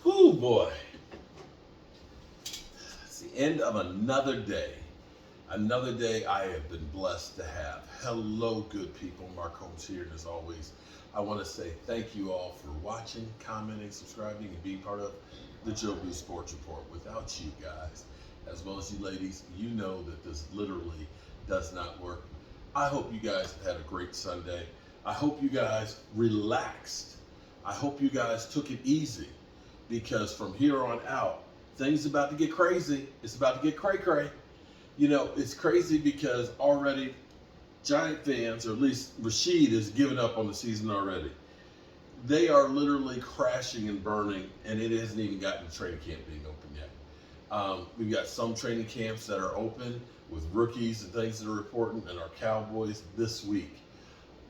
Whew, boy. It's the end of another day. Another day I have been blessed to have. Hello, good people. Mark Holmes here, and as always, I want to say thank you all for watching, commenting, subscribing, and being part of the Joe B Sports Report. Without you guys, as well as you ladies, you know that this literally does not work. I hope you guys have had a great Sunday. I hope you guys relaxed. I hope you guys took it easy, because from here on out, things about to get crazy. It's about to get cray-cray. You know, it's crazy because already Giant fans, or at least Rashid, has given up on the season already. They are literally crashing and burning, and it hasn't even gotten to training camp being open yet. We've got some training camps that are open with rookies and things that are reporting, and our Cowboys this week.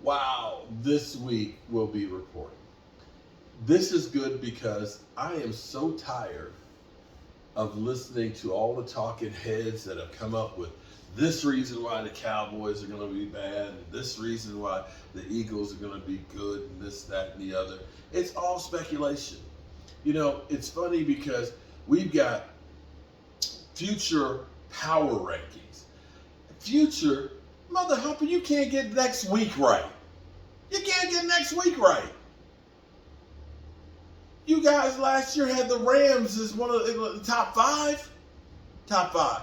Wow, this week will be reporting. This is good because I am so tired of listening to all the talking heads that have come up with this reason why the Cowboys are going to be bad, and this reason why the Eagles are going to be good, and this, that, and the other. It's all speculation. You know, it's funny because we've got future power rankings. Future, mother humper, you can't get next week right. You can't get next week right. You guys last year had the Rams as one of the top five. Top five.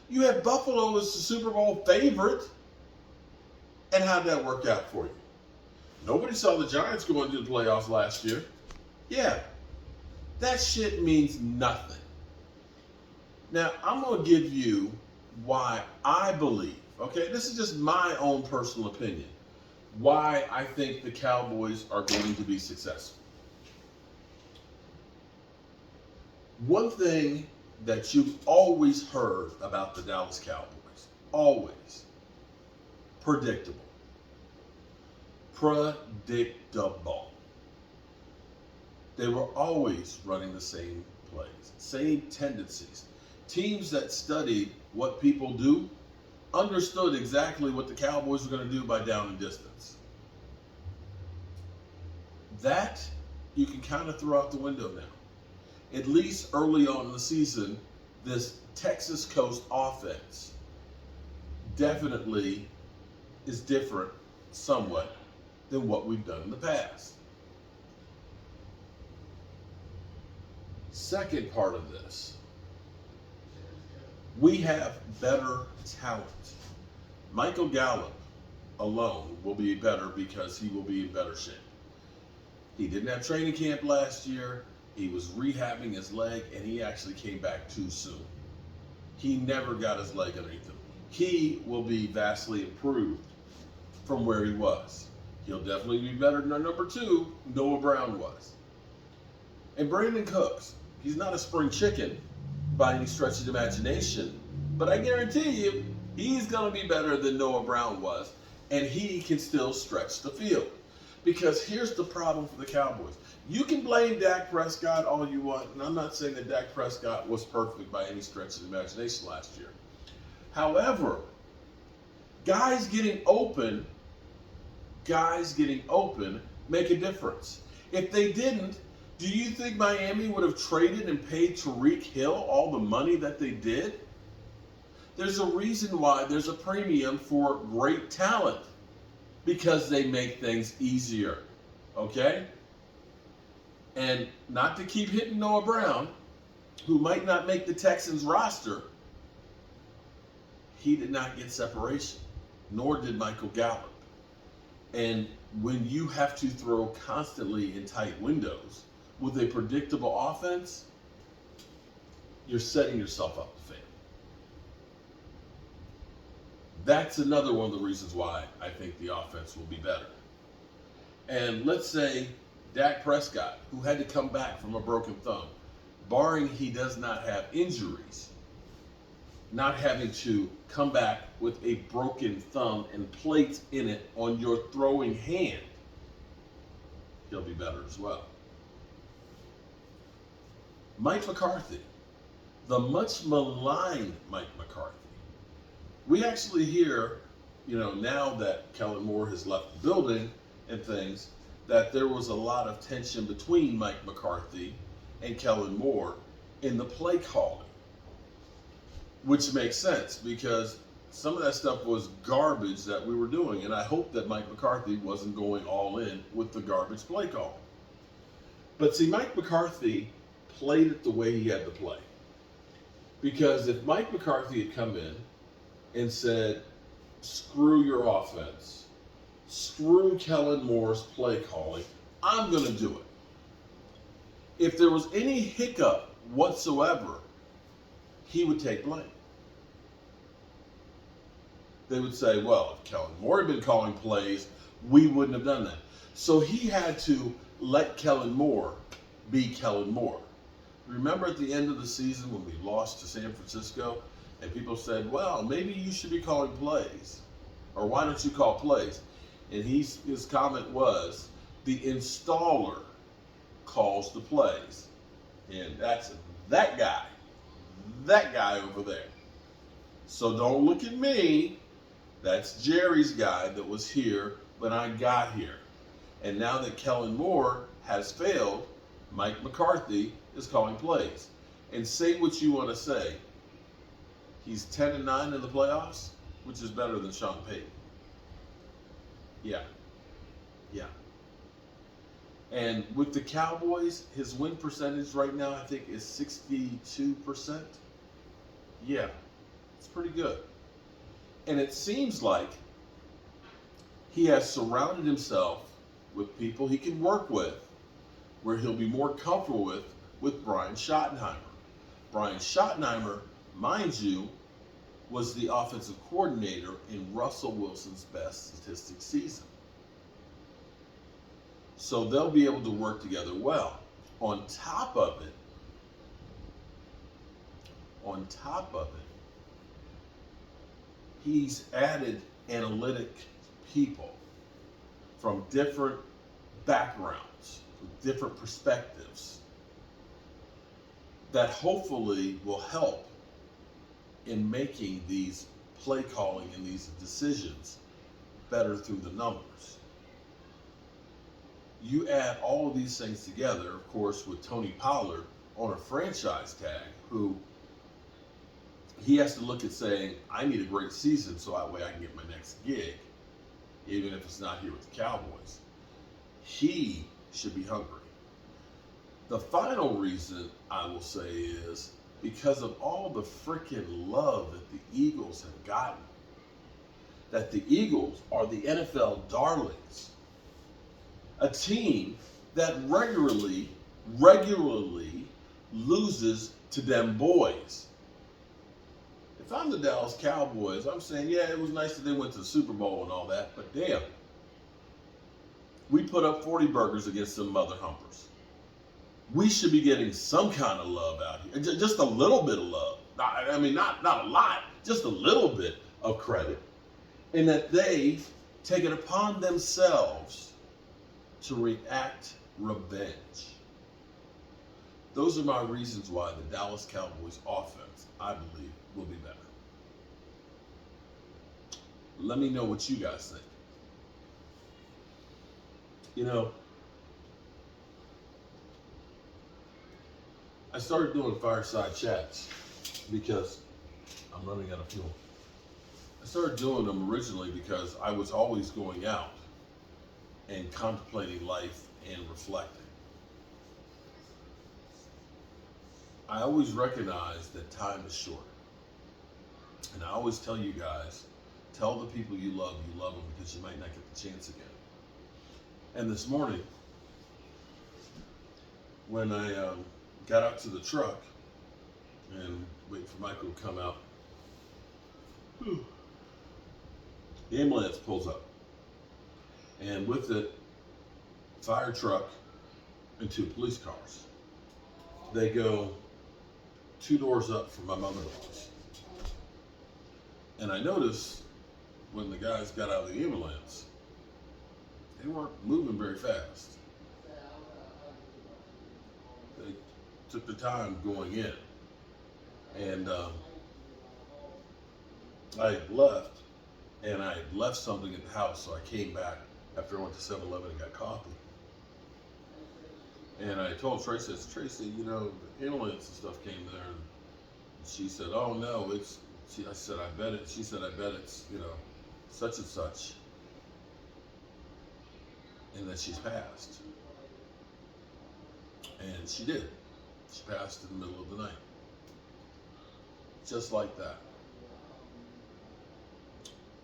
You had Buffalo as the Super Bowl favorite. And how'd that work out for you? Nobody saw the Giants go into the playoffs last year. Yeah. That shit means nothing. Now, I'm going to give you why I believe, okay, this is just my own personal opinion, why I think the Cowboys are going to be successful. One thing that you've always heard about the Dallas Cowboys, always, predictable. Predictable. They were always running the same plays, same tendencies. Teams that studied what people do understood exactly what the Cowboys were going to do by down and distance. That you can kind of throw out the window now. At least early on in the season, this Texas Coast offense definitely is different somewhat than what we've done in the past. Second part of this, we have better talent. Michael Gallup alone will be better because he will be in better shape. He didn't have training camp last year. He was rehabbing his leg, and he actually came back too soon. He never got his leg underneath him. He will be vastly improved from where he was. He'll definitely be better than our number two, Noah Brown, was. And Brandon Cooks, he's not a spring chicken by any stretch of the imagination, but I guarantee you, he's going to be better than Noah Brown was, and he can still stretch the field. Because here's the problem for the Cowboys. You can blame Dak Prescott all you want, and I'm not saying that Dak Prescott was perfect by any stretch of the imagination last year. However, guys getting open make a difference. If they didn't, do you think Miami would have traded and paid Tyreek Hill all the money that they did? There's a reason why there's a premium for great talent, because they make things easier, okay? And not to keep hitting Noah Brown, who might not make the Texans roster, he did not get separation, nor did Michael Gallup. And when you have to throw constantly in tight windows with a predictable offense, you're setting yourself up to fail. That's another one of the reasons why I think the offense will be better. And let's say Dak Prescott, who had to come back from a broken thumb, barring he does not have injuries, not having to come back with a broken thumb and plates in it on your throwing hand, he'll be better as well. Mike McCarthy, the much maligned Mike McCarthy. We actually hear now that Kellen Moore has left the building and things, that there was a lot of tension between Mike McCarthy and Kellen Moore in the play calling, which makes sense because some of that stuff was garbage that we were doing. And I hope that Mike McCarthy wasn't going all in with the garbage play call. But see, Mike McCarthy played it the way he had to play. Because if Mike McCarthy had come in and said, screw your offense, screw Kellen Moore's play calling, I'm going to do it. If there was any hiccup whatsoever, he would take blame. They would say, well, if Kellen Moore had been calling plays, we wouldn't have done that. So he had to let Kellen Moore be Kellen Moore. Remember at the end of the season when we lost to San Francisco and people said, well, maybe you should be calling plays, or why don't you call plays? And his comment was, the installer calls the plays. And that's that guy over there. So don't look at me. That's Jerry's guy that was here when I got here. And now that Kellen Moore has failed, Mike McCarthy is calling plays. And say what you want to say. He's 10-9 in the playoffs, which is better than Sean Payton. Yeah. And with the Cowboys, his win percentage right now, I think, is 62%. Yeah, it's pretty good. And it seems like he has surrounded himself with people he can work with, where he'll be more comfortable with Brian Schottenheimer. Brian Schottenheimer, mind you, was the offensive coordinator in Russell Wilson's best statistics season. So they'll be able to work together well. On top of it, he's added analytic people from different backgrounds, with different perspectives, that hopefully will help in making these play calling and these decisions better through the numbers. You add all of these things together, of course, with Tony Pollard on a franchise tag, who he has to look at saying, I need a great season so that way I can get my next gig, even if it's not here with the Cowboys. He should be hungry. The final reason I will say is because of all the freaking love that the Eagles have gotten, that the Eagles are the NFL darlings. A team that regularly loses to them boys. If I'm the Dallas Cowboys, I'm saying, yeah, it was nice that they went to the Super Bowl and all that, but damn, we put up 40 burgers against some mother humpers. We should be getting some kind of love out here. Just a little bit of love. I mean, not a lot, just a little bit of credit. And that they take it upon themselves to react revenge. Those are my reasons why the Dallas Cowboys offense, I believe, will be better. Let me know what you guys think. I started doing fireside chats because I'm running out of fuel. I started doing them originally because I was always going out and contemplating life and reflecting. I always recognize that time is short. And I always tell you guys, tell the people you love them because you might not get the chance again. And this morning, when I got out to the truck and waiting for Michael to come out, the ambulance pulls up. And with it, fire truck and 2 police cars. They go 2 doors up from my mother-in-law's. And I noticed when the guys got out of the ambulance, they weren't moving very fast. They took the time going in. And I left, and I had left something at the house, so I came back after I went to 7-Eleven and got coffee. And I told Tracy, I said, Tracy, you know, the aliens and stuff came there. And she said, oh no, I said, I bet it. She said, I bet it's, you know, such and such. And then she's passed. And she did. She passed in the middle of the night. Just like that.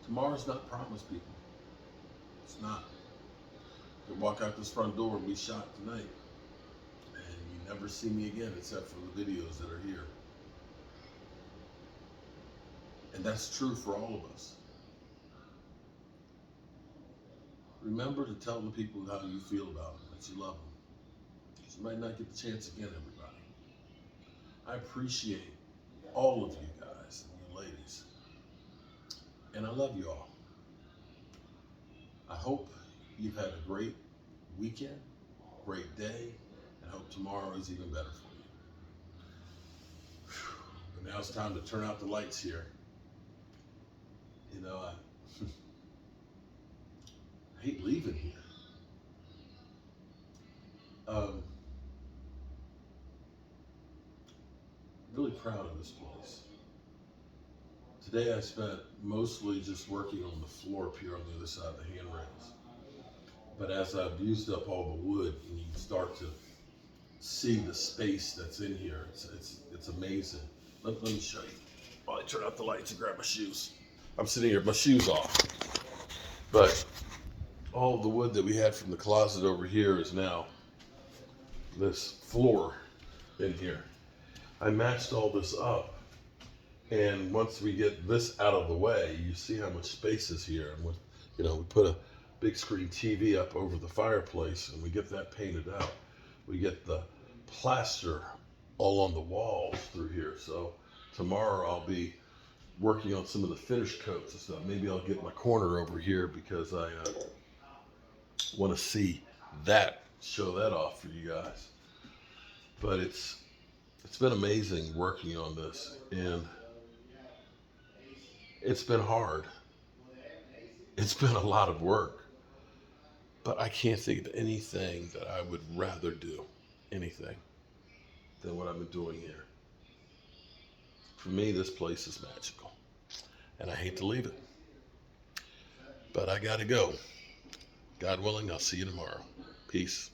Tomorrow's not promised, people. It's not. You walk out this front door and be shot tonight. And you never see me again except for the videos that are here. And that's true for all of us. Remember to tell the people how you feel about them, that you love them. Because you might not get the chance again, everybody. I appreciate all of you guys and you ladies. And I love you all. I hope you've had a great weekend, great day, and hope tomorrow is even better for you. But now it's time to turn out the lights here. You know, I hate leaving here. Really proud of this place. Today I spent mostly just working on the floor up here on the other side of the handrails. But as I've used up all the wood, and you can start to see the space that's in here, it's amazing. Let me show you. While I turn out the lights and grab my shoes. I'm sitting here with my shoes off. But all the wood that we had from the closet over here is now this floor in here. I matched all this up, and once we get this out of the way, you see how much space is here. And we put a big screen TV up over the fireplace, and we get that painted out. We get the plaster all on the walls through here. So tomorrow I'll be working on some of the finish coats and stuff. Maybe I'll get my corner over here because I want to see that, show that off for you guys. But it's been amazing working on this, and it's been hard. It's been a lot of work, but I can't think of anything that I would rather do, anything, than what I've been doing here. For me, this place is magical, and I hate to leave it, but I gotta go. God willing, I'll see you tomorrow. Peace.